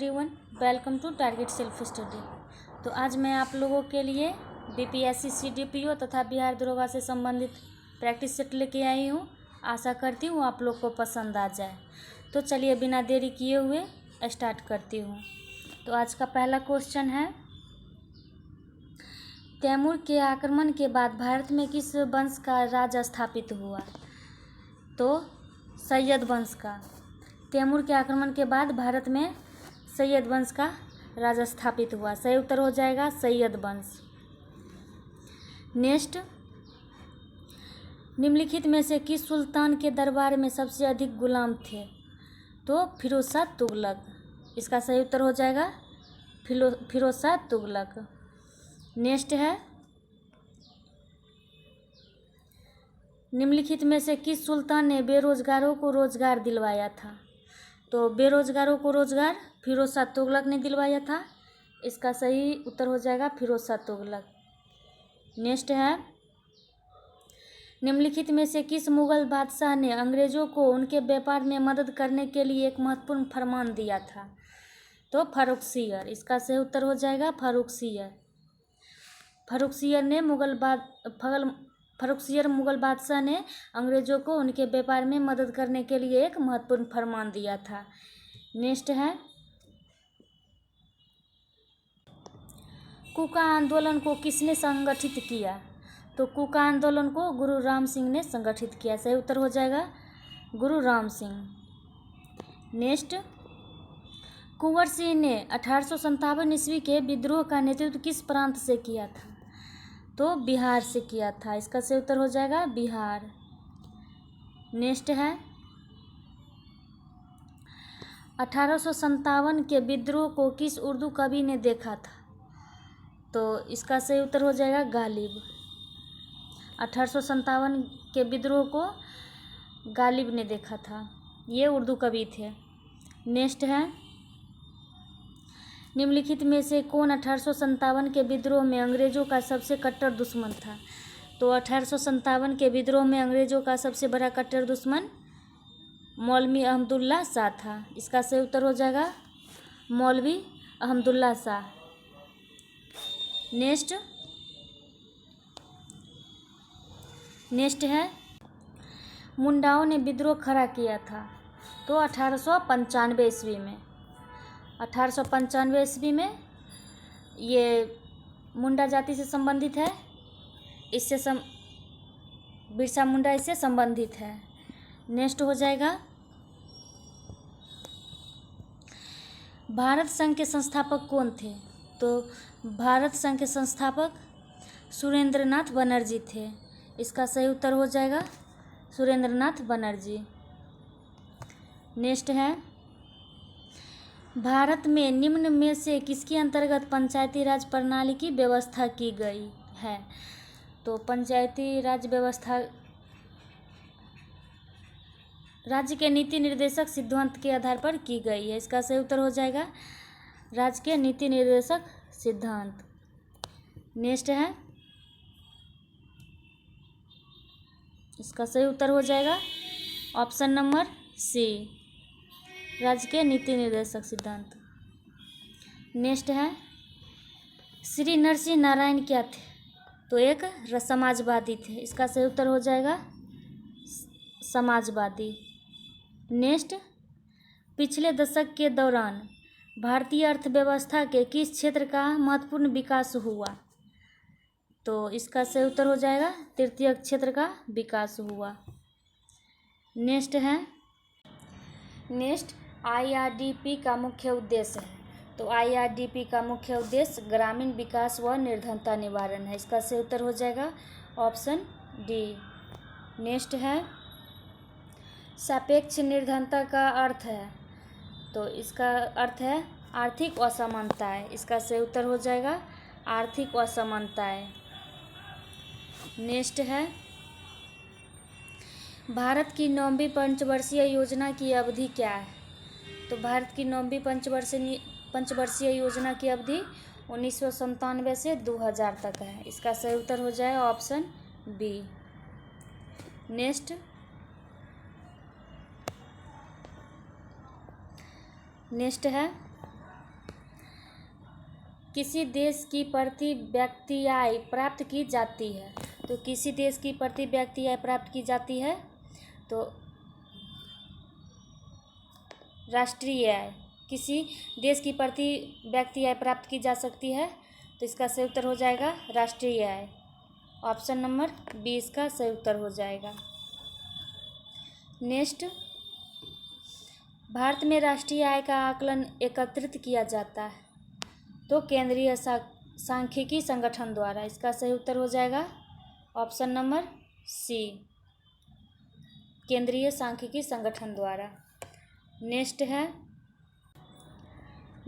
Everyone, welcome to Target Self Study. तो आज मैं आप लोगों के लिए बीपीएससी सीडीपीओ तथा बिहार दरोगा से संबंधित प्रैक्टिस सेट लेके आई हूँ। आशा करती हूँ आप लोग को पसंद आ जाए। तो चलिए बिना देरी किए हुए स्टार्ट करती हूँ। तो आज का पहला क्वेश्चन है, तैमूर के आक्रमण के बाद भारत में किस वंश का राज स्थापित हुआ? तो सैयद वंश का। तैमूर के आक्रमण के बाद भारत में सैयद वंश का राज स्थापित हुआ। सही उत्तर हो जाएगा सैयद वंश। नेक्स्ट, निम्नलिखित में से किस सुल्तान के दरबार में सबसे अधिक गुलाम थे? तो फिरोज शाह तुगलक। इसका सही उत्तर हो जाएगा फिरोज शाह तुगलक। नेक्स्ट है, निम्नलिखित में से किस सुल्तान ने बेरोजगारों को रोजगार दिलवाया था? तो बेरोजगारों को रोजगार फिरोज शाह तुगलक ने दिलवाया था। इसका सही उत्तर हो जाएगा फिरोज शाह तुगलक। नेक्स्ट है, निम्नलिखित में से किस मुगल बादशाह ने अंग्रेजों को उनके व्यापार में मदद करने के लिए एक महत्वपूर्ण फरमान दिया था? तो फारुखसियर। इसका सही उत्तर हो जाएगा फारुखसियर। फारुखसियर मुगल बादशाह ने अंग्रेजों को उनके व्यापार में मदद करने के लिए एक महत्वपूर्ण फरमान दिया था। नेक्स्ट है, कूका आंदोलन को किसने संगठित किया? तो कूका आंदोलन को गुरु राम सिंह ने संगठित किया। सही उत्तर हो जाएगा गुरु राम सिंह। नेक्स्ट, कुंवर सिंह ने 1857 ईस्वी के विद्रोह का नेतृत्व किस प्रांत से किया था? तो बिहार से किया था। इसका सही उत्तर हो जाएगा बिहार। नेक्स्ट है, 1857 के विद्रोह को किस उर्दू कवि ने देखा था? तो इसका सही उत्तर हो जाएगा गालिब। 1857 के विद्रोह को गालिब ने देखा था। ये उर्दू कवि थे। नेक्स्ट है, निम्नलिखित में से कौन 1857 के विद्रोह में अंग्रेजों का सबसे कट्टर दुश्मन था? तो 1857 के विद्रोह में अंग्रेजों का सबसे बड़ा कट्टर दुश्मन मौलवी अहमदुल्ला शाह था। इसका सही उत्तर हो जाएगा मौलवी अहमदुल्ला शाह। नेक्स्ट है, मुंडाओं ने विद्रोह खड़ा किया था? तो 1895 ईस्वी में। 1895 ईस्वी में ये मुंडा जाति से संबंधित है। बिरसा मुंडा इससे संबंधित है। नेक्स्ट हो जाएगा, भारत संघ के संस्थापक कौन थे? तो भारत संघ के संस्थापक सुरेंद्रनाथ बनर्जी थे। इसका सही उत्तर हो जाएगा सुरेंद्रनाथ बनर्जी। नेक्स्ट है, भारत में निम्न में से किसके अंतर्गत पंचायती राज प्रणाली की व्यवस्था की गई है? तो पंचायती राज व्यवस्था राज्य के नीति निर्देशक सिद्धांत के आधार पर की गई है। इसका सही उत्तर हो जाएगा राज्य के नीति निर्देशक सिद्धांत। नेक्स्ट है, इसका सही उत्तर हो जाएगा ऑप्शन नंबर सी, राज्य के नीति निर्देशक सिद्धांत। नेक्स्ट है, श्री नरसिंह नारायण क्या थे? तो एक समाजवादी थे। इसका सही उत्तर हो जाएगा समाजवादी। नेक्स्ट, पिछले दशक के दौरान भारतीय अर्थव्यवस्था के किस क्षेत्र का महत्वपूर्ण विकास हुआ? तो इसका सही उत्तर हो जाएगा तृतीय क्षेत्र का विकास हुआ। नेक्स्ट है, आईआरडीपी का मुख्य उद्देश्य है? तो आईआरडीपी का मुख्य उद्देश्य ग्रामीण विकास व निर्धनता निवारण है। इसका सही उत्तर हो जाएगा ऑप्शन डी। नेक्स्ट है, सापेक्ष निर्धनता का अर्थ है? तो इसका अर्थ है आर्थिक असमानताएं। इसका सही उत्तर हो जाएगा आर्थिक असमानताएं। नेक्स्ट है, भारत की 9वीं पंचवर्षीय योजना की अवधि क्या है? तो भारत की 9वीं पंचवर्षीय योजना की अवधि 1997 से 2000 तक है। इसका सही उत्तर हो जाएगा ऑप्शन बी। नेक्स्ट है, किसी देश की प्रति व्यक्ति आय प्राप्त की जाती है। तो किसी देश की प्रति व्यक्ति आय प्राप्त की जाती है तो राष्ट्रीय आय। किसी देश की प्रति व्यक्ति आय प्राप्त की जा सकती है तो इसका सही उत्तर हो जाएगा राष्ट्रीय आय। ऑप्शन नंबर 20 का सही उत्तर हो जाएगा। नेक्स्ट, भारत में राष्ट्रीय आय का आकलन एकत्रित किया जाता है तो केंद्रीय सांख्यिकी संगठन द्वारा। इसका सही उत्तर हो जाएगा ऑप्शन नंबर सी, केंद्रीय सांख्यिकी संगठन द्वारा। नेक्स्ट है,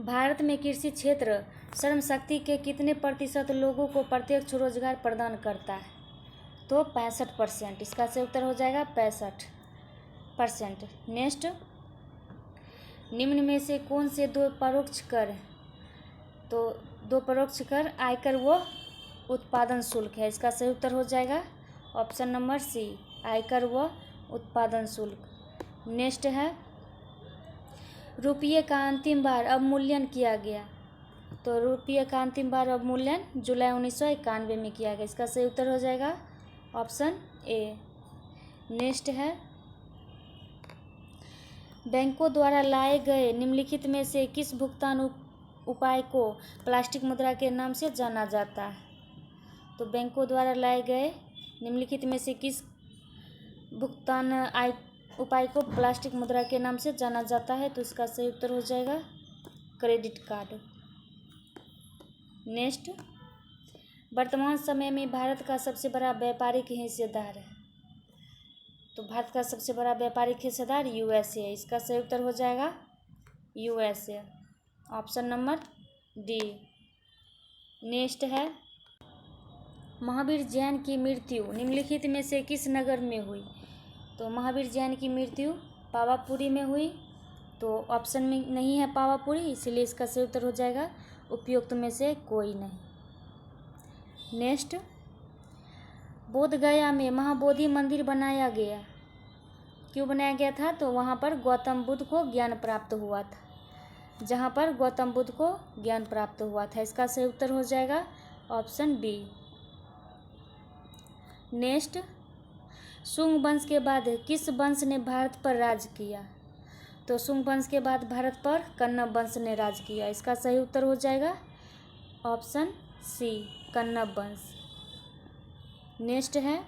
भारत में कृषि क्षेत्र श्रम शक्ति के कितने प्रतिशत लोगों को प्रत्यक्ष रोजगार प्रदान करता है? तो 65%। इसका सही उत्तर हो जाएगा 65%। नेक्स्ट, निम्न में से कौन से दो परोक्ष कर हैं? तो दो परोक्ष कर आयकर व उत्पादन शुल्क है। इसका सही उत्तर हो जाएगा ऑप्शन नंबर सी, आयकर व उत्पादन शुल्क। नेक्स्ट है, रुपये का अंतिम बार अवमूल्यन किया गया। तो रुपये का अंतिम बार अवमूल्यन जुलाई 1991 में किया गया। इसका सही उत्तर हो जाएगा ऑप्शन ए। नेक्स्ट है, बैंकों द्वारा लाए गए निम्नलिखित में से किस भुगतान उपाय को प्लास्टिक मुद्रा के नाम से जाना जाता है? तो बैंकों द्वारा लाए गए निम्नलिखित में से किस भुगतान उपाय को प्लास्टिक मुद्रा के नाम से जाना जाता है? तो इसका सही उत्तर हो जाएगा क्रेडिट कार्ड। नेक्स्ट, वर्तमान समय में भारत का सबसे बड़ा व्यापारिक हिस्सेदार है। तो भारत का सबसे बड़ा व्यापारिक हिस्सेदार यूएसए है। इसका सही उत्तर हो जाएगा USA, option number D. Next है, महावीर जैन की मृत्यु निम्नलिखित में से किस नगर में हुई? तो महावीर जैन की मृत्यु पावापुरी में हुई। तो ऑप्शन में नहीं है पावापुरी, इसलिए इसका सही उत्तर हो जाएगा उपयुक्त में से कोई नहीं। नेक्स्ट, बोध गया में महाबोधि मंदिर बनाया गया। क्यों बनाया गया था? तो वहाँ पर गौतम बुद्ध को ज्ञान प्राप्त हुआ था। जहाँ पर गौतम बुद्ध को ज्ञान प्राप्त हुआ था। इसका सही उत्तर हो जाएगा ऑप्शन बी। नेक्स्ट, शुंग वंश के बाद किस वंश ने भारत पर राज किया? तो शुंग वंश के बाद भारत पर कन्नब वंश ने राज किया। इसका सही उत्तर हो जाएगा ऑप्शन सी, कन्नब वंश। नेक्स्ट है,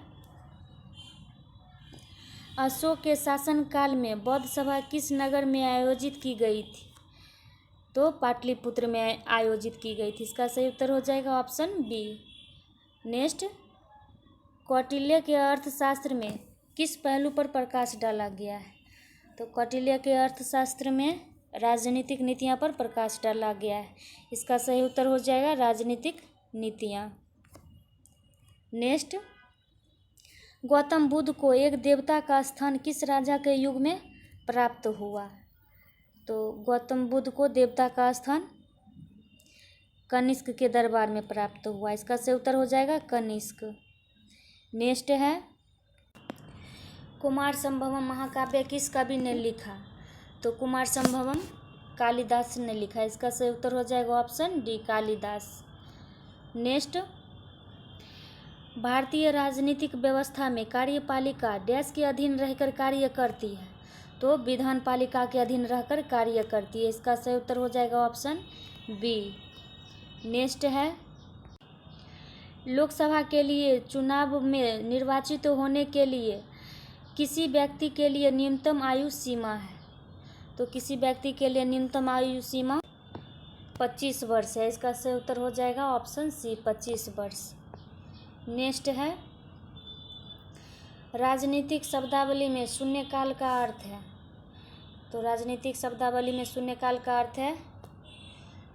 अशोक के शासनकाल में बौद्ध सभा किस नगर में आयोजित की गई थी? तो पाटलिपुत्र में आयोजित की गई थी। इसका सही उत्तर हो जाएगा ऑप्शन बी। नेक्स्ट, कौटिल्य के अर्थशास्त्र में किस पहलू पर प्रकाश डाला गया है? तो कौटिल्य के अर्थशास्त्र में राजनीतिक नीतियाँ पर प्रकाश डाला गया है। इसका सही उत्तर हो जाएगा राजनीतिक नीतियाँ। नेक्स्ट, गौतम बुद्ध को एक देवता का स्थान किस राजा के युग में प्राप्त हुआ? तो गौतम बुद्ध को देवता का स्थान कनिष्क के दरबार में प्राप्त हुआ। इसका सही उत्तर हो जाएगा कनिष्क। नेक्स्ट है, कुमार संभवम महाकाव्य किस कवि ने लिखा? तो कुमार संभवम कालिदास ने लिखा। इसका सही उत्तर हो जाएगा ऑप्शन डी, कालिदास। नेक्स्ट, भारतीय राजनीतिक व्यवस्था में कार्यपालिका डैश के अधीन रहकर कार्य करती है? तो विधान पालिका के अधीन रहकर कार्य करती है। इसका सही उत्तर हो जाएगा ऑप्शन बी। नेक्स्ट है, लोकसभा के लिए चुनाव में निर्वाचित होने के लिए किसी व्यक्ति के लिए न्यूनतम आयु सीमा है? तो किसी व्यक्ति के लिए न्यूनतम आयु सीमा 25 वर्ष है। इसका सही उत्तर हो जाएगा ऑप्शन सी, 25 वर्ष। नेक्स्ट है, राजनीतिक शब्दावली में शून्यकाल का अर्थ है? तो राजनीतिक शब्दावली में शून्यकाल का अर्थ है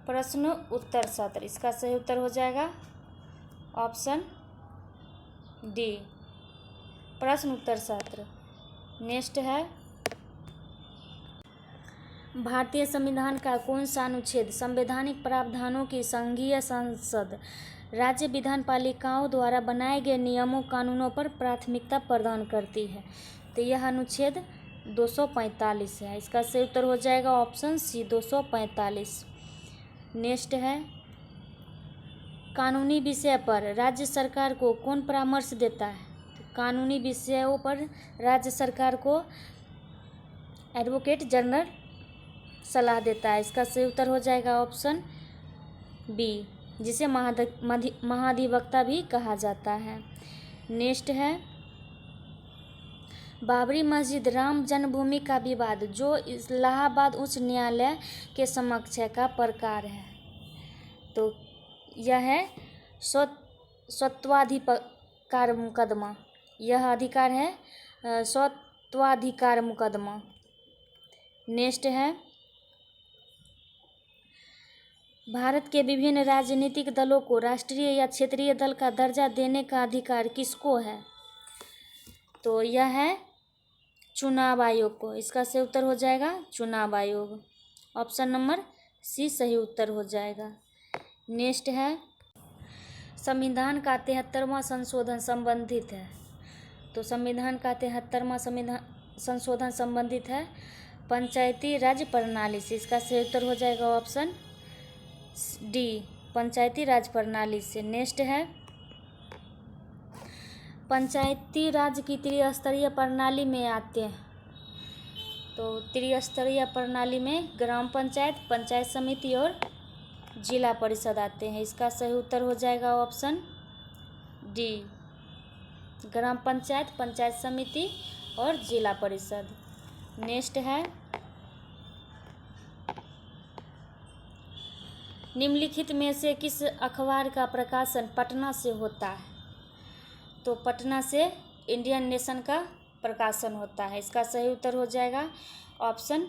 प्रश्न उत्तर सत्र। इसका सही उत्तर हो जाएगा ऑप्शन डी, प्रश्न उत्तर सत्र। नेक्स्ट है, भारतीय संविधान का कौन सा अनुच्छेद संवैधानिक प्रावधानों की संघीय संसद राज्य विधान पालिकाओं द्वारा बनाए गए नियमों कानूनों पर प्राथमिकता प्रदान करती है? तो यह अनुच्छेद 245 है। इसका सही उत्तर हो जाएगा ऑप्शन सी, 245। नेक्स्ट है, कानूनी विषय पर राज्य सरकार को कौन परामर्श देता है? तो कानूनी विषयों पर राज्य सरकार को एडवोकेट जनरल सलाह देता है। इसका सही उत्तर हो जाएगा ऑप्शन बी, जिसे महाधिवक्ता भी कहा जाता है। नेक्स्ट है बाबरी मस्जिद राम जन्मभूमि का विवाद जो इलाहाबाद उच्च न्यायालय के समक्ष है का प्रकार है। तो यह है स्वत्वाधिकार मुकदमा। यह अधिकार है स्वत्वाधिकार मुकदमा। नेक्स्ट है भारत के विभिन्न राजनीतिक दलों को राष्ट्रीय या क्षेत्रीय दल का दर्जा देने का अधिकार किसको है? तो यह है चुनाव आयोग को। इसका सही उत्तर हो जाएगा चुनाव आयोग। ऑप्शन नंबर सी सही उत्तर हो जाएगा। नेक्स्ट है संविधान का 73वां संशोधन संबंधित है। तो संविधान का 73वां संशोधन संबंधित है पंचायती राज प्रणाली से। इसका सही उत्तर हो जाएगा ऑप्शन डी, पंचायती राज प्रणाली से। नेक्स्ट है पंचायती राज की त्रिस्तरीय प्रणाली में आते हैं। तो त्रिस्तरीय प्रणाली में ग्राम पंचायत, पंचायत समिति और जिला परिषद आते हैं। इसका सही उत्तर हो जाएगा ऑप्शन डी, ग्राम पंचायत, पंचायत समिति और जिला परिषद। नेक्स्ट है निम्नलिखित में से किस अखबार का प्रकाशन पटना से होता है? तो पटना से इंडियन नेशन का प्रकाशन होता है। इसका सही उत्तर हो जाएगा ऑप्शन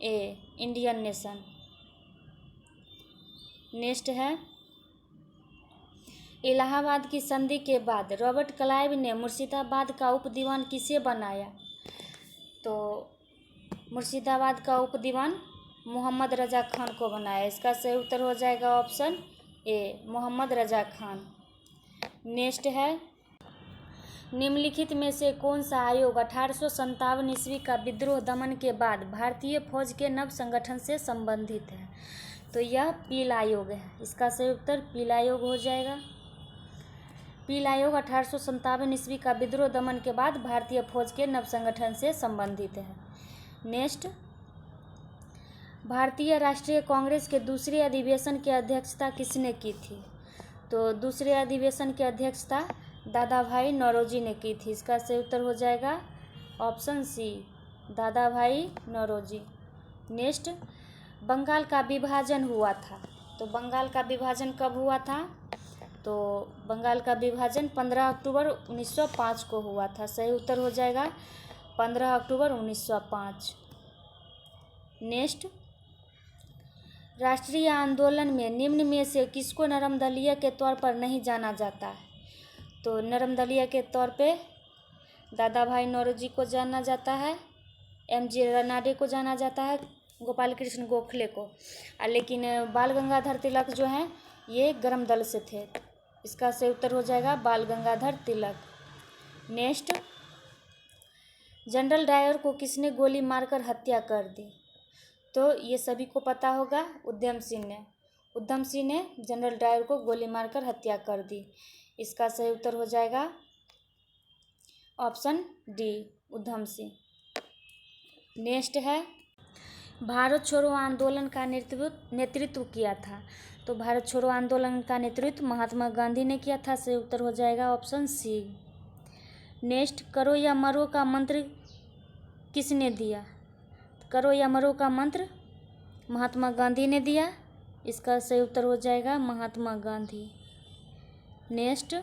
ए, इंडियन नेशन। नेक्स्ट है इलाहाबाद की संधि के बाद रॉबर्ट क्लाइव ने मुर्शिदाबाद का उपदीवान किसे बनाया? तो मुर्शिदाबाद का उपदीवान मोहम्मद रजा खान को बनाया। इसका सही उत्तर हो जाएगा option A, Mohammad Raza Khan. Next है निम्नलिखित में से कौन सा आयोग 1857 ईस्वी का विद्रोह दमन के बाद भारतीय फौज के नव संगठन से संबंधित है? तो यह पील आयोग है। इसका सही उत्तर पील आयोग हो जाएगा। पील आयोग 1857 ईस्वी का विद्रोह दमन के बाद भारतीय फौज के नव संगठन से संबंधित है। नेक्स्ट भारतीय राष्ट्रीय कांग्रेस के दूसरे अधिवेशन की अध्यक्षता किसने की थी? तो दूसरे अधिवेशन की अध्यक्षता दादा भाई नौरोजी ने की थी। इसका सही उत्तर हो जाएगा ऑप्शन सी, दादा भाई नौरोजी। नेक्स्ट बंगाल का विभाजन हुआ था। तो बंगाल का विभाजन कब हुआ था? तो बंगाल का विभाजन 15 अक्टूबर 1905 को हुआ था। सही उत्तर हो जाएगा 15 अक्टूबर 1905। नेक्स्ट राष्ट्रीय आंदोलन में निम्न में से किसको नरमदलीय के तौर पर नहीं जाना जाता है? तो नरमदलीय के तौर पे दादा भाई नौरोजी को जाना जाता है, MG रानाडे को जाना जाता है, गोपाल कृष्ण गोखले को। लेकिन बाल गंगाधर तिलक जो हैं ये गर्म दल से थे। इसका सही उत्तर हो जाएगा बाल Gangadhar Tilak. Next general Dyer को किसने गोली मारकर हत्या कर दी? तो ये सभी को पता होगा, उधम सिंह ने जनरल डायर को गोली मारकर हत्या कर दी। इसका सही उत्तर हो जाएगा option D, Udham Singh. Next है भारत छोड़ो आंदोलन का नेतृत्व किया था। तो भारत छोड़ो आंदोलन का नेतृत्व महात्मा गांधी ने किया था। सही उत्तर हो जाएगा ऑप्शन सी। नेक्स्ट करो या मरो का मंत्र किसने दिया? करो या मरो का मंत्र महात्मा गांधी ने दिया। इसका सही उत्तर हो जाएगा महात्मा गांधी। नेक्स्ट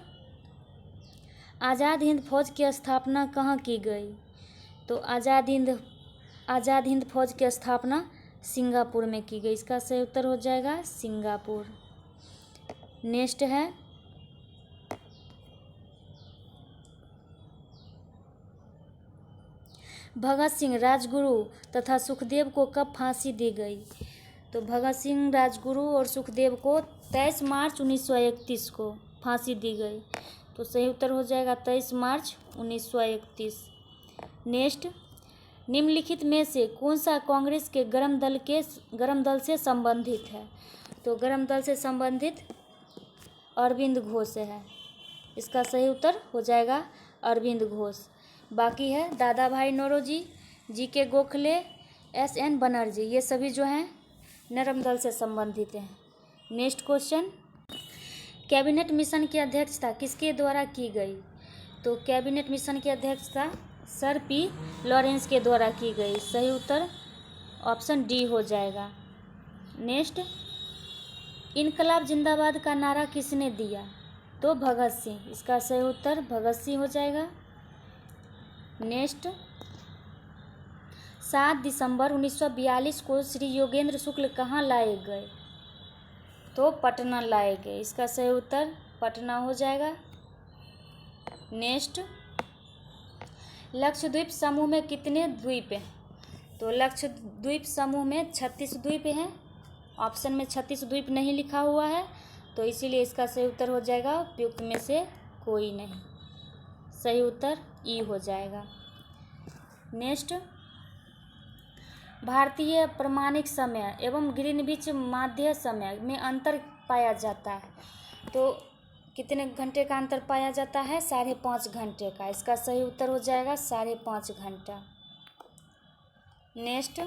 आज़ाद हिंद फौज की स्थापना कहाँ की गई? तो आज़ाद हिंद फौज की स्थापना सिंगापुर में की गई। इसका सही उत्तर हो जाएगा सिंगापुर। नेक्स्ट है भगत सिंह, राजगुरु तथा सुखदेव को कब फांसी दी गई? तो भगत सिंह, राजगुरु और सुखदेव को 23 मार्च 1931 को फांसी दी गई। तो सही उत्तर हो जाएगा 23 मार्च 1931। नेक्स्ट निम्नलिखित में से कौन सा कांग्रेस के गरम दल से संबंधित है? तो गरम दल से संबंधित अरविंद घोष है। इसका सही उत्तर हो जाएगा अरविंद घोष। बाकी है दादा भाई नौरोजी, जी.के. गोखले, S.N. बनर्जी, ये सभी जो हैं नरम दल से संबंधित हैं। नेक्स्ट क्वेश्चन, कैबिनेट मिशन की अध्यक्षता किसके द्वारा की गई? तो कैबिनेट मिशन की अध्यक्षता सर पी लॉरेंस के द्वारा की गई। सही उत्तर ऑप्शन डी हो जाएगा। नेक्स्ट, इनकलाब जिंदाबाद का नारा किसने दिया? तो भगत सिंह। इसका सही उत्तर भगत सिंह हो जाएगा। नेक्स्ट, 7 दिसंबर 1942 को श्री योगेंद्र शुक्ल कहाँ लाए गए? तो पटना लाए गए। इसका सही उत्तर पटना हो जाएगा। नेक्स्ट, लक्षद्वीप समूह में कितने द्वीप हैं? तो लक्षद्वीप समूह में 36 द्वीप हैं। ऑप्शन में 36 द्वीप नहीं लिखा हुआ है, तो इसीलिए इसका सही उत्तर हो जाएगा उपयुक्त में से कोई नहीं। सही उत्तर ई हो जाएगा। नेक्स्ट, भारतीय प्रमाणिक समय एवं ग्रीनविच माध्य समय में अंतर पाया जाता है। तो कितने घंटे का अंतर पाया जाता है? 5.5 घंटे का। इसका सही उत्तर हो जाएगा 5.5 घंटा। नेक्स्ट,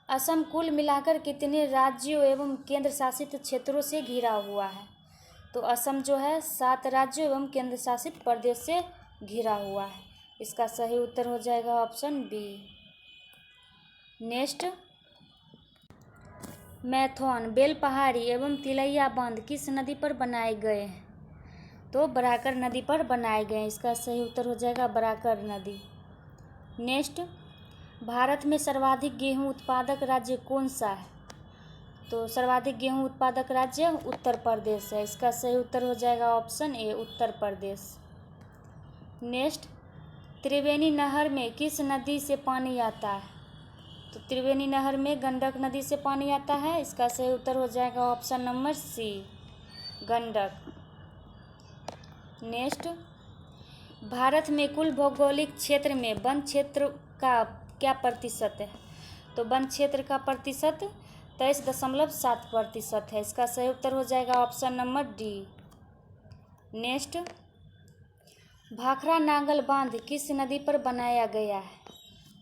असम कुल मिलाकर कितने राज्यों एवं केंद्र शासित क्षेत्रों से घिरा हुआ है? तो असम जो है 7 राज्यों एवं केंद्र शासित प्रदेश से घिरा हुआ है। इसका सही उत्तर हो जाएगा ऑप्शन बी। नेक्स्ट, मैथौन, बेलपहाड़ी एवं तिलैया बांध किस नदी पर बनाए गए हैं? तो बराकर नदी पर बनाए गए हैं। इसका सही उत्तर हो जाएगा बराकर नदी। नेक्स्ट, भारत में सर्वाधिक गेहूं उत्पादक राज्य कौन सा है? तो सर्वाधिक गेहूं उत्पादक राज्य उत्तर प्रदेश है। इसका सही उत्तर हो जाएगा ऑप्शन ए, उत्तर प्रदेश। नेक्स्ट, त्रिवेणी नहर में किस नदी से पानी आता है? तो त्रिवेणी नहर में गंडक नदी से पानी आता है। इसका सही उत्तर हो जाएगा option number C, Gandak. Next, भारत में कुल भौगोलिक क्षेत्र में वन क्षेत्र का क्या प्रतिशत है? तो वन क्षेत्र का प्रतिशत 23.7% है। इसका सही उत्तर हो जाएगा option number D. Next, Bhakra Nangal बांध किस नदी पर बनाया गया है?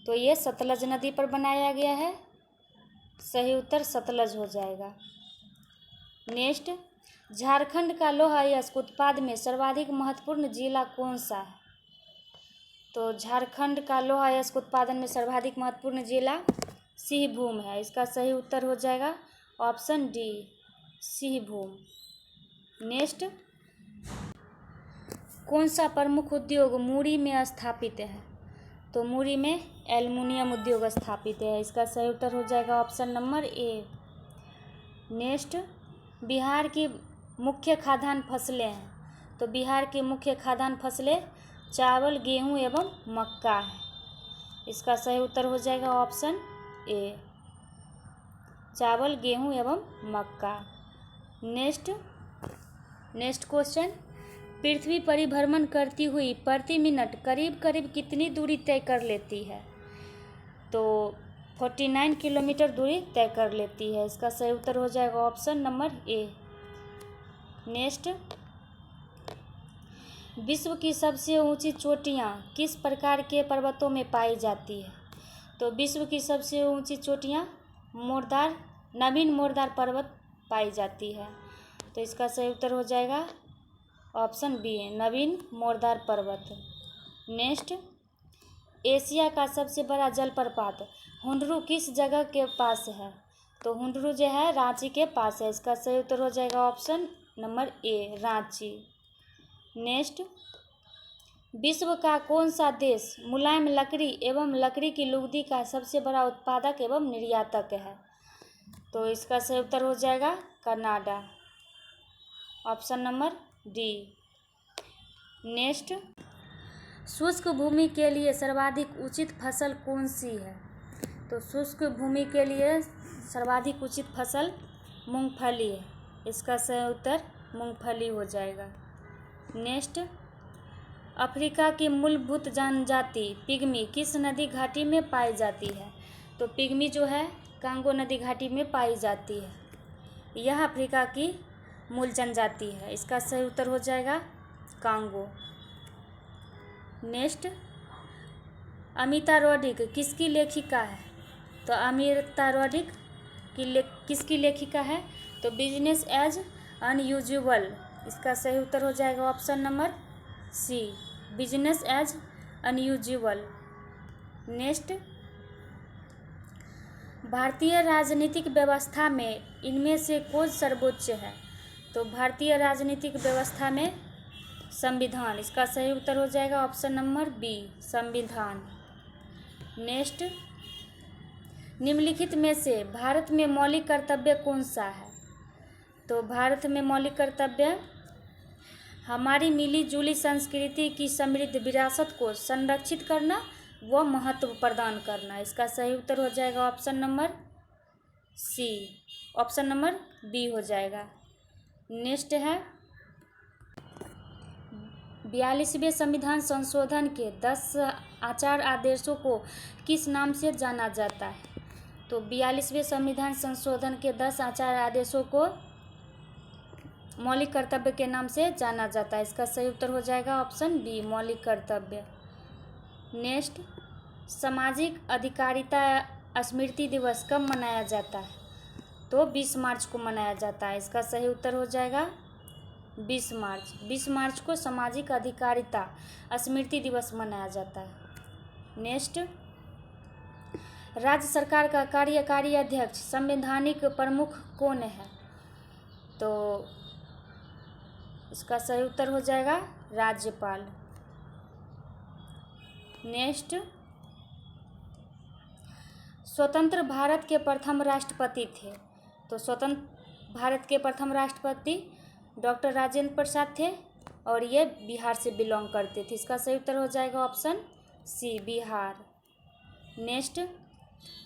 तो ये सतलज नदी पर बनाया गया है। सही उत्तर सतलज हो जाएगा। नेक्स्ट, झारखंड का लौह अयस्क उत्पाद में सर्वाधिक महत्वपूर्ण जिला कौन सा है? तो झारखंड का लौह अयस्क उत्पादन में सर्वाधिक महत्वपूर्ण जिला सिंहभूम है। इसका सही उत्तर हो जाएगा ऑप्शन डी, सिंहभूम। नेक्स्ट, कौन सा प्रमुख उद्योग मुरी में स्थापित है? तो मुरी में एल्युमिनियम उद्योग स्थापित है। इसका सही उत्तर हो जाएगा option number A. Next, Bihar की मुख्य खाद्यान्न फसलें हैं। तो बिहार की मुख्य खाद्यान्न फसलें चावल, गेहूं एवं मक्का है। इसका सही उत्तर हो जाएगा ऑप्शन ए, चावल, गेहूं एवं मक्का। नेक्स्ट क्वेश्चन, पृथ्वी परिभ्रमण करती हुई प्रति मिनट करीब करीब कितनी दूरी तय कर लेती है? तो 49 किलोमीटर दूरी तय कर लेती है। इसका सही उत्तर हो जाएगा ऑप्शन नंबर ए। नेक्स्ट, विश्व की सबसे ऊंची चोटियां किस प्रकार के पर्वतों में पाई जाती है? तो विश्व की सबसे ऊंची चोटियां नवीन मोरदार पर्वत पाई जाती है। तो इसका सही उत्तर हो जाएगा ऑप्शन बी, नवीन मोरदार पर्वत। नेक्स्ट, एशिया का सबसे बड़ा जलप्रपात हुंडरू किस जगह के पास है? तो हुंडरू जो है रांची के पास है। इसका सही उत्तर हो जाएगा option number A, Ranchi. Next, विश्व का कौन सा देश मुलायम लकड़ी एवं लकड़ी की लुगदी का सबसे बड़ा उत्पादक एवं निर्यातक है? तो इसका सही उत्तर हो जाएगा Canada, option number D. Next, शुष्क भूमि के लिए सर्वाधिक उचित फसल कौन सी है? तो शुष्क भूमि के लिए सर्वाधिक उचित फसल मूंगफली है। इसका सही उत्तर मूंगफली हो जाएगा। नेक्स्ट, अफ्रीका की मूलभूत जनजाति पिग्मी किस नदी घाटी में पाई जाती है? तो पिग्मी जो है कांगो नदी घाटी में पाई जाती है। यह अफ्रीका की मूल जनजाति है। इसका सही उत्तर हो जाएगा कांगो। नेक्स्ट, अमिता रोड्रिक किसकी लेखिका है? तो अमिता रोड्रिक किसकी लेखिका है? तो बिजनेस एज अनयूजुअल। इसका सही उत्तर हो जाएगा option number C, business as unusual. Next, भारतीय राजनीतिक व्यवस्था में इनमें से कौन सर्वोच्च है? तो भारतीय राजनीतिक व्यवस्था में संविधान। इसका सही उत्तर हो जाएगा ऑप्शन नंबर बी, संविधान। नेक्स्ट, निम्नलिखित में से भारत में मौलिक कर्तव्य कौन सा है? तो भारत में मौलिक कर्तव्य हमारी मिली जुली संस्कृति की समृद्ध विरासत को संरक्षित करना व महत्व प्रदान करना। इसका सही उत्तर हो जाएगा option number C, option number B हो जाएगा। नेक्स्ट है, 42वें संविधान संशोधन के 10 आचार आदेशों को किस नाम से जाना जाता है? तो 42वें संविधान संशोधन के 10 आचार आदेशों को मौलिक कर्तव्य के नाम से जाना जाता है। इसका सही उत्तर हो जाएगा ऑप्शन बी, मौलिक कर्तव्य। नेक्स्ट, सामाजिक अधिकारिता स्मृति दिवस कब मनाया जाता है? तो 20 मार्च को मनाया जाता है। इसका सही उत्तर हो जाएगा 20 मार्च। 20 मार्च को सामाजिक अधिकारिता स्मृति दिवस मनाया जाता है। नेक्स्ट, राज्य सरकार का कार्यकारी अध्यक्ष संवैधानिक प्रमुख कौन है? तो इसका सही उत्तर हो जाएगा राज्यपाल। नेक्स्ट, स्वतंत्र भारत के प्रथम राष्ट्रपति थे। तो स्वतंत्र भारत के प्रथम राष्ट्रपति डॉक्टर राजेंद्र प्रसाद थे और ये बिहार से बिलोंग करते थे। इसका सही उत्तर हो जाएगा ऑप्शन सी, बिहार। नेक्स्ट,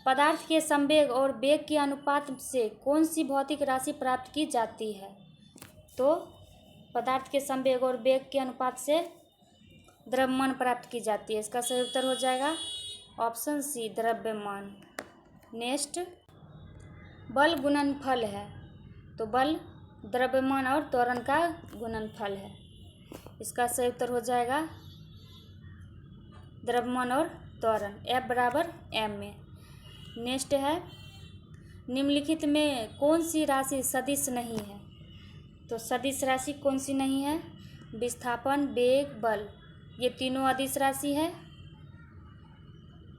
पदार्थ के संवेग और वेग के अनुपात से कौन सी भौतिक राशि प्राप्त की जाती है? तो पदार्थ के संवेग और वेग के अनुपात से द्रव्यमान प्राप्त की जाती है। इसका सही उत्तर हो जाएगा ऑप्शन सी, द्रव्यमान। नेक्स्ट, बल गुणनफल है। तो बल द्रव्यमान और त्वरण का गुणनफल है। इसका सही उत्तर हो जाएगा द्रव्यमान और त्वरण, F बराबर m में। नेक्स्ट है, निम्नलिखित में कौन सी राशि सदिश नहीं है? तो सदिश राशि कौन सी नहीं है? विस्थापन, वेग, बल, ये तीनों अदिश राशि है,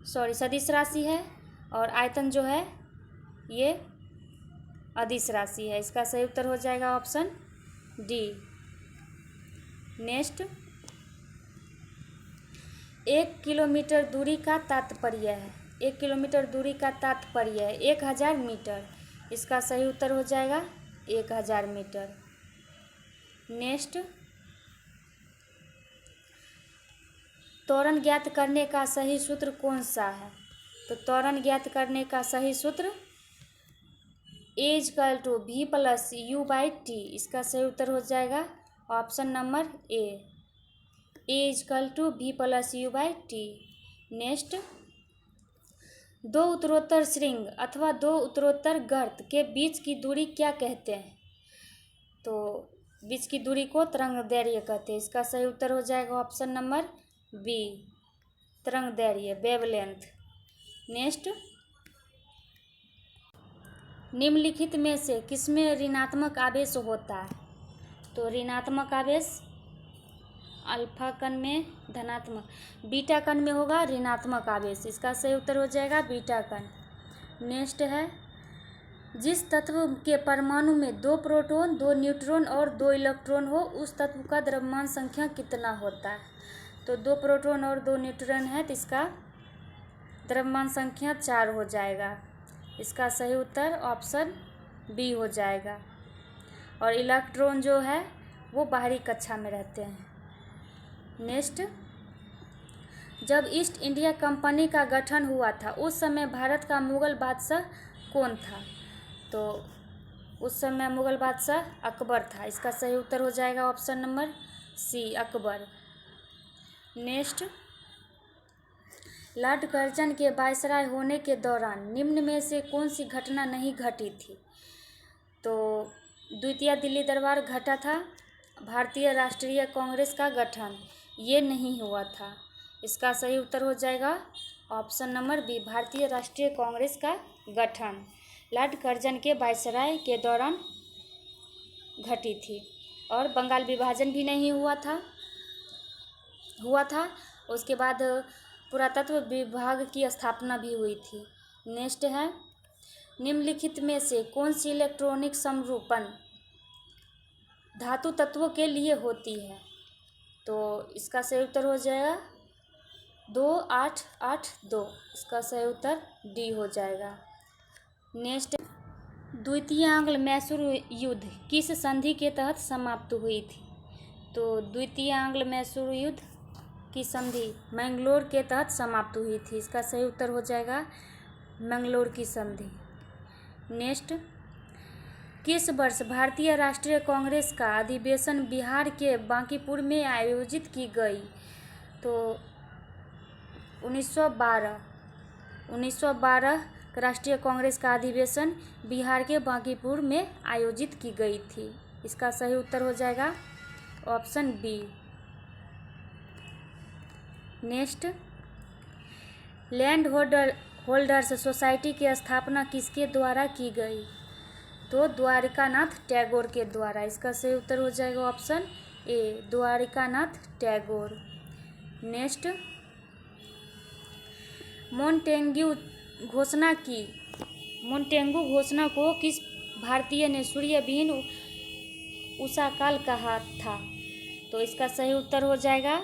सदिश राशि है। और आयतन जो है ये अदिश राशि है। इसका सही उत्तर हो जाएगा ऑप्शन डी। नेक्स्ट, 1 किलोमीटर दूरी का तात्पर्य है। 1 किलोमीटर दूरी का तात्पर्य है 1000 मीटर। इसका सही उत्तर हो जाएगा 1000 मीटर। नेक्स्ट, त्वरण ज्ञात करने का सही सूत्र कौन सा है? तो त्वरण ज्ञात करने का सही सूत्र A=V + U/T। इसका सही उत्तर हो जाएगा option number A, A=V + U/T। Next, दो उत्तरोत्तर श्रृंग अथवा दो उत्तरोत्तर गर्त के बीच की दूरी क्या कहते हैं? तो बीच की दूरी को तरंग दैर्घ्य कहते हैं। इसका सही उत्तर हो जाएगा ऑप्शन नंबर बी, तरंग दैर्घ्य, वेवलेंथ। नेक्स्ट, निम्नलिखित में से किसमें ऋणात्मक आवेश होता है? तो ऋणात्मक आवेश अल्फा कण में धनात्मक, बीटा कण में होगा ऋणात्मक आवेश। इसका सही उत्तर हो जाएगा बीटा कण। नेक्स्ट है, जिस तत्व के परमाणु में 2 प्रोटॉन 2 न्यूट्रॉन और 2 इलेक्ट्रॉन हो उस तत्व का द्रव्यमान संख्या कितना होता है? तो 2 प्रोटॉन और 2 न्यूट्रॉन है तो इसका द्रव्यमान संख्या 4 हो जाएगा। इसका सही उत्तर ऑप्शन बी हो जाएगा। और इलेक्ट्रॉन जो है वो बाहरी कक्षा में रहते हैं। नेक्स्ट, जब ईस्ट इंडिया कंपनी का गठन हुआ था उस समय भारत का मुगल बादशाह कौन था? तो उस समय मुगल बादशाह अकबर था। इसका सही उत्तर हो जाएगा option number C, Akbar. Next, Lord Curzon के वायसराय होने के दौरान निम्न में से कौन सी घटना नहीं घटी थी? तो द्वितीय दिल्ली दरबार घटा था। भारतीय राष्ट्रीय कांग्रेस का गठन ये नहीं हुआ था। इसका सही उत्तर हो जाएगा ऑप्शन नंबर बी, भारतीय राष्ट्रीय कांग्रेस का गठन लॉर्ड कर्जन के वायसराय के दौरान घटी थी। और बंगाल विभाजन भी नहीं हुआ था। उसके बाद पुरातत्व विभाग की स्थापना भी हुई थी। नेक्स्ट है, निम्नलिखित में से कौन सी इलेक्ट्रॉनिक समरूपण धातु तत्वों के लिए होती है? तो इसका सही उत्तर हो जाएगा 2882। इसका सही उत्तर डी हो जाएगा। नेक्स्ट, द्वितीय आंग्ल मैसूर युद्ध किस संधि के तहत समाप्त हुई थी? तो द्वितीय आंग्ल मैसूर युद्ध की संधि मैंगलोर के तहत समाप्त हुई थी। इसका सही उत्तर हो जाएगा मैंगलोर की संधि। नेक्स्ट, किस वर्ष भारतीय राष्ट्रीय कांग्रेस का अधिवेशन बिहार के बांकीपुर में आयोजित की गई? तो 1912 राष्ट्रीय कांग्रेस का अधिवेशन बिहार के बांकीपुर में आयोजित की गई थी। इसका सही उत्तर हो जाएगा option B. Next, land holders society की स्थापना किसके द्वारा की गई? तो द्वारिकानाथ टैगोर के द्वारा। इसका सही उत्तर हो जाएगा option A, Dwarkanath Tagore. Next, Montagu घोषणा को किस भारतीय ने सूर्यविहीन उषाकाल कहा था? तो इसका सही उत्तर हो जाएगा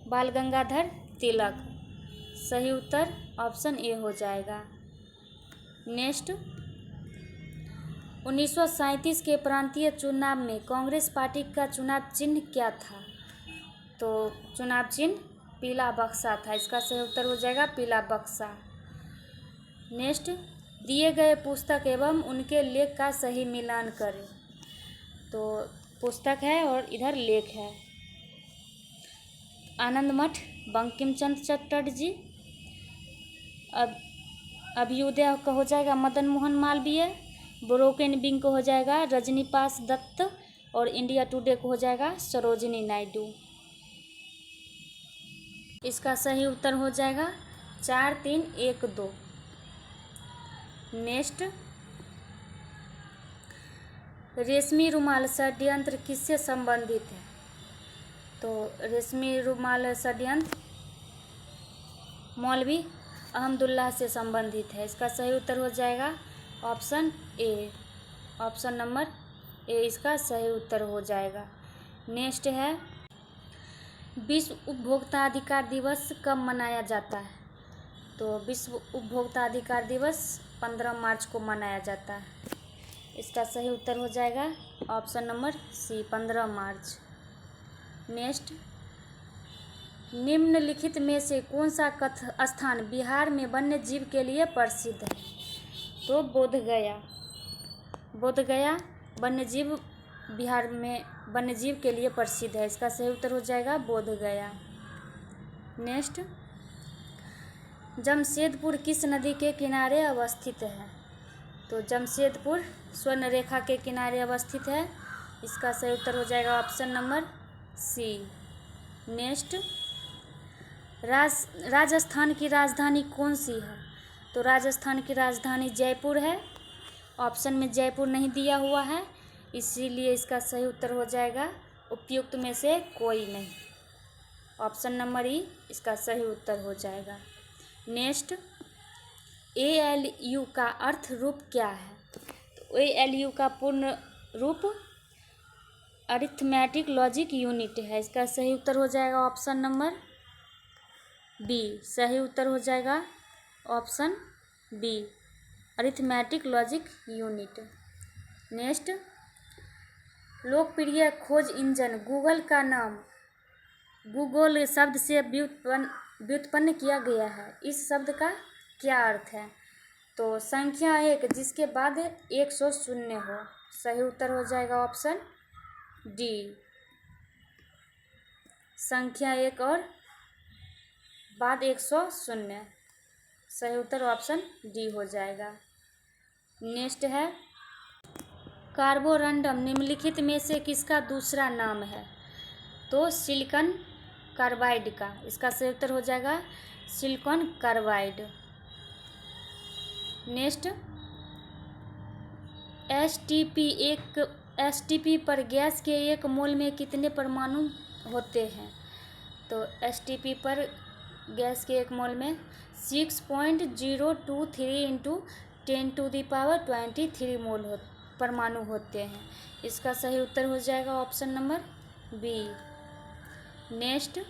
बाल गंगाधर तिलक। सही उत्तर ऑप्शन ए हो जाएगा। नेक्स्ट, 1937 के प्रांतीय चुनाव में कांग्रेस पार्टी का चुनाव चिन्ह क्या था? तो चुनाव चिन्ह पीला बक्सा था। इसका सही उत्तर हो जाएगा पीला बक्सा। नेक्स्ट, दिए गए पुस्तक एवं उनके लेख का सही मिलान करें। तो पुस्तक है और इधर लेख है। आनंद मठ बंकिम चंद्र चटर्जी, अभ्युदय का हो जाएगा मदन मोहन मालवीय, ब्रोकन विंग को हो जाएगा रजनीपास दत्त और इंडिया टुडे को हो जाएगा सरोजिनी नायडू। इसका सही उत्तर हो जाएगा 4312। नेक्स्ट, रेशमी रुमाल षड्यंत्र किससे संबंधित है? तो रेशमी रुमाल षड्यंत्र मौलवी अहमदुल्लाह से संबंधित है। इसका सही उत्तर हो जाएगा option A, option number A इसका सही उत्तर हो जाएगा। नेक्स्ट है, विश्व उपभोक्ता अधिकार दिवस कब मनाया जाता है? तो विश्व उपभोक्ता अधिकार दिवस 15 मार्च को मनाया जाता है। इसका सही उत्तर हो जाएगा ऑप्शन नंबर सी, 15 मार्च। नेक्स्ट, निम्नलिखित में से कौन सा स्थान बिहार में वन्य जीव के लिए प्रसिद्ध है? तो बोधगया वन्यजीव बिहार में वन्यजीव के लिए प्रसिद्ध है। इसका सही उत्तर हो जाएगा बोधगया। नेक्स्ट, जमशेदपुर किस नदी के किनारे अवस्थित है? तो जमशेदपुर स्वर्ण रेखा के किनारे अवस्थित है। इसका सही उत्तर हो जाएगा option number C. Next, Rajasthan की राजधानी कौन सी है? तो राजस्थान की राजधानी जयपुर है। ऑप्शन में जयपुर नहीं दिया हुआ है, इसीलिए इसका सही उत्तर हो जाएगा उपयुक्त में से कोई नहीं। ऑप्शन नंबर ई इसका सही उत्तर हो जाएगा। नेक्स्ट, ALU का अर्थ रूप क्या है? तो ALU का पूर्ण रूप अरिथमेटिक लॉजिक यूनिट है। इसका सही उत्तर हो जाएगा ऑप्शन नंबर बी। सही उत्तर हो जाएगा option B, arithmetic logic unit. Next, लोकप्रिय खोज इंजन गूगल का नाम गूगल शब्द से व्युत्पन्न किया गया है। इस शब्द का क्या अर्थ है? तो संख्या 1 जिसके बाद 100 शून्य हो। सही उत्तर हो जाएगा ऑप्शन डी, संख्या 1 और बाद 100 शून्य। सही उत्तर ऑप्शन डी हो जाएगा। नेक्स्ट है, कार्बोरंडम निम्नलिखित में से किसका दूसरा नाम है? तो सिलिकॉन कार्बाइड का। इसका सही उत्तर हो जाएगा सिलिकॉन कार्बाइड। नेक्स्ट, एसटीपी पर गैस के एक मोल में कितने परमाणु होते हैं? तो एसटीपी पर गैस के एक मोल में 6.023 इंटू 10⁻23 मोल परमाणु होते हैं। इसका सही उत्तर हो जाएगा ऑप्शन नंबर बी। नेक्स्ट,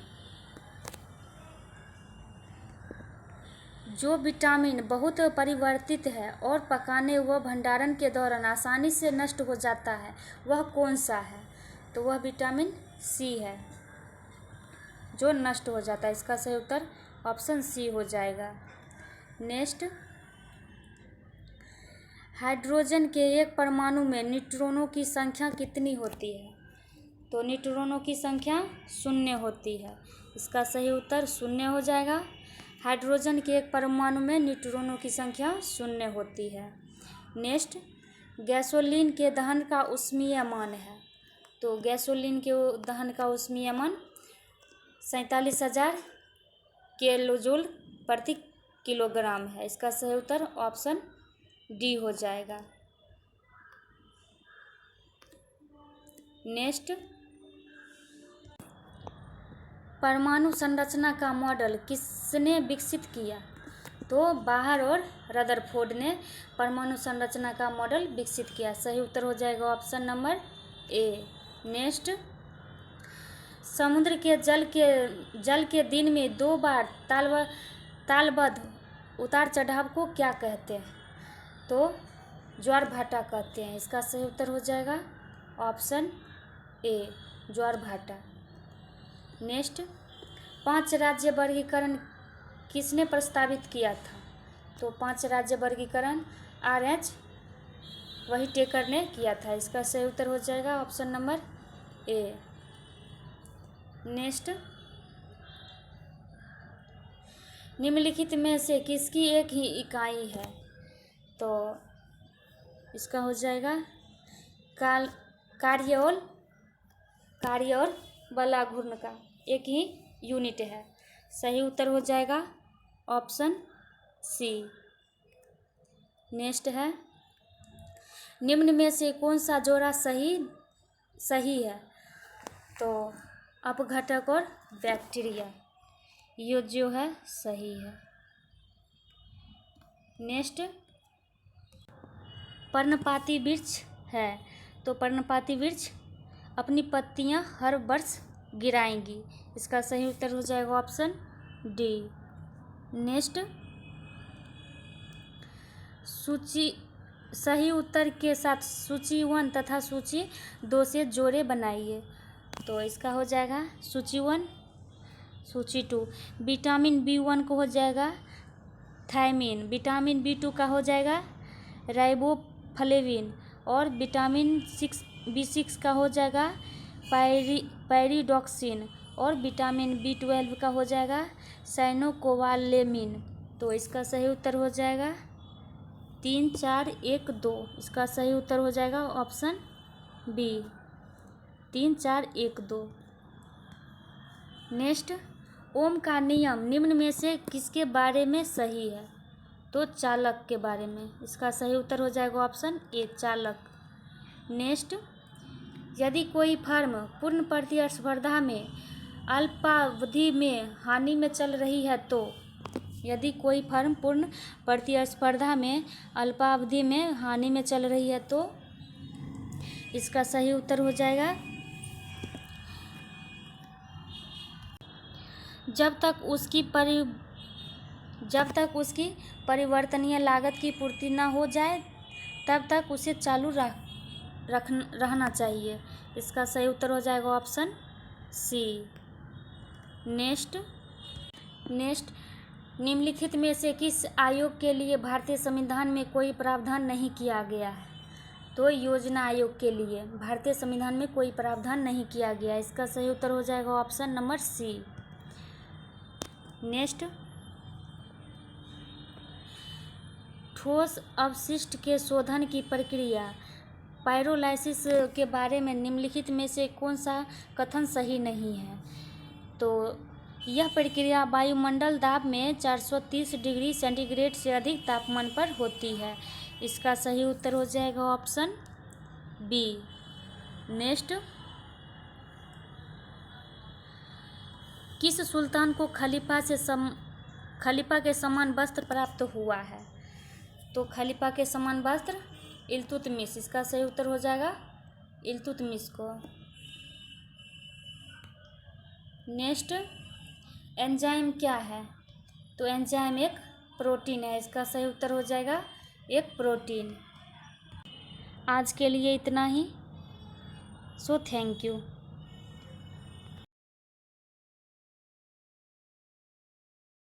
जो विटामिन बहुत परिवर्तित है और पकाने व भंडारण के दौरान आसानी से नष्ट हो जाता है वह कौन सा है? तो वह विटामिन सी है जो नष्ट हो जाता है। इसका सही उत्तर ऑप्शन सी हो जाएगा। नेक्स्ट, हाइड्रोजन के एक परमाणु में न्यूट्रॉनों की संख्या कितनी होती है? तो न्यूट्रॉनों की संख्या 0 होती है। इसका सही उत्तर 0 हो जाएगा। हाइड्रोजन के एक परमाणु में न्यूट्रॉनों की संख्या 0 होती है। नेक्स्ट, गैसोलीन के दहन का ऊष्मीय मान है। तो गैसोलीन के दहन का ऊष्मीय मान 47,000 किलोजूल प्रति किलोग्राम है। इसका सही उत्तर ऑप्शन डी हो जाएगा। नेक्स्ट, परमाणु संरचना का मॉडल किसने विकसित किया? तो बाहर और रदरफोर्ड ने परमाणु संरचना का मॉडल विकसित किया। सही उत्तर हो जाएगा ऑप्शन नंबर ए। नेक्स्ट, समुद्र के जल के दिन में 2 बार तालबद्ध उतार चढ़ाव को क्या कहते हैं? तो ज्वार भाटा कहते हैं। इसका सही उत्तर हो जाएगा ऑप्शन ए, ज्वार भाटा। नेक्स्ट, 5 राज्य वर्गीकरण किसने प्रस्तावित किया था? तो 5 राज्य वर्गीकरण RH व्हिटेकर ने किया था। इसका सही उत्तर हो जाएगा ऑप्शन नंबर ए। नेक्स्ट, निम्नलिखित में से किसकी एक ही इकाई है? तो इसका हो जाएगा कार्य और बलाघूर्ण का एक ही यूनिट है। सही उत्तर हो जाएगा ऑप्शन सी। नेक्स्ट है, निम्न में से कौन सा जोड़ा सही है? तो अपघटक और बैक्टीरिया, ये जो है सही है। नेक्स्ट, पर्णपाती वृक्ष है। तो पर्णपाती वृक्ष अपनी पत्तियां हर वर्ष गिराएंगी। इसका सही उत्तर हो जाएगा ऑप्शन डी। नेक्स्ट, सूची सही उत्तर के साथ सूची 1 तथा सूची 2 से जोड़े बनाइए। तो इसका हो जाएगा सूची 1, सूची 2। विटामिन B1 को हो जाएगा थायमिन, विटामिन B2 का हो जाएगा राइबोफ्लेविन और विटामिन B6 का हो जाएगा पैरिडॉक्सिन और विटामिन B12 का हो जाएगा साइनोकोबालेमिन। तो इसका सही उत्तर हो जाएगा 3, 4, 1, 2। इसका सही उत्तर हो जाएगा ऑप्शन बी, 3, 4, 1, 2। नेक्स्ट, ओम का नियम निम्न में से किसके बारे में सही है? तो चालक के बारे में। इसका सही उत्तर हो जाएगा ऑप्शन ए, चालक। नेक्स्ट, यदि कोई फर्म पूर्ण प्रतिस्पर्धा में अल्पावधि में हानि में चल रही है तो? यदि कोई फर्म पूर्ण प्रतिस्पर्धा में अल्पावधि में हानि में चल रही है तो? इसका सही उत्तर हो जाएगा जब तक उसकी परिवर्तनीय लागत की पूर्ति न हो जाए तब तक उसे चालू रहना चाहिए। इसका सही उत्तर हो जाएगा ऑप्शन सी। नेक्स्ट, निम्नलिखित में से किस आयोग के लिए भारतीय संविधान में कोई प्रावधान नहीं किया गया है? तो योजना आयोग के लिए भारतीय संविधान में कोई प्रावधान नहीं किया गया। इसका सही उत्तर हो जाएगा ऑप्शन नंबर सी। नेक्स्ट, ठोस अपशिष्ट के शोधन की प्रक्रिया पायरोलाइसिस के बारे में निम्नलिखित में से कौन सा कथन सही नहीं है? तो यह प्रक्रिया वायुमंडल दाब में 430 डिग्री सेंटीग्रेड से अधिक तापमान पर होती है। इसका सही उत्तर हो जाएगा ऑप्शन बी। नेक्स्ट, किस सुल्तान को खलीफा के समान वस्त्र प्राप्त हुआ है? तो खलीफा के समान वस्त्र इल्तुतमिश। इसका सही उत्तर हो जाएगा इल्तुतमिश को। नेक्स्ट, एंजाइम क्या है? तो एंजाइम एक प्रोटीन है। इसका सही उत्तर हो जाएगा एक प्रोटीन। आज के लिए इतना ही। So thank you.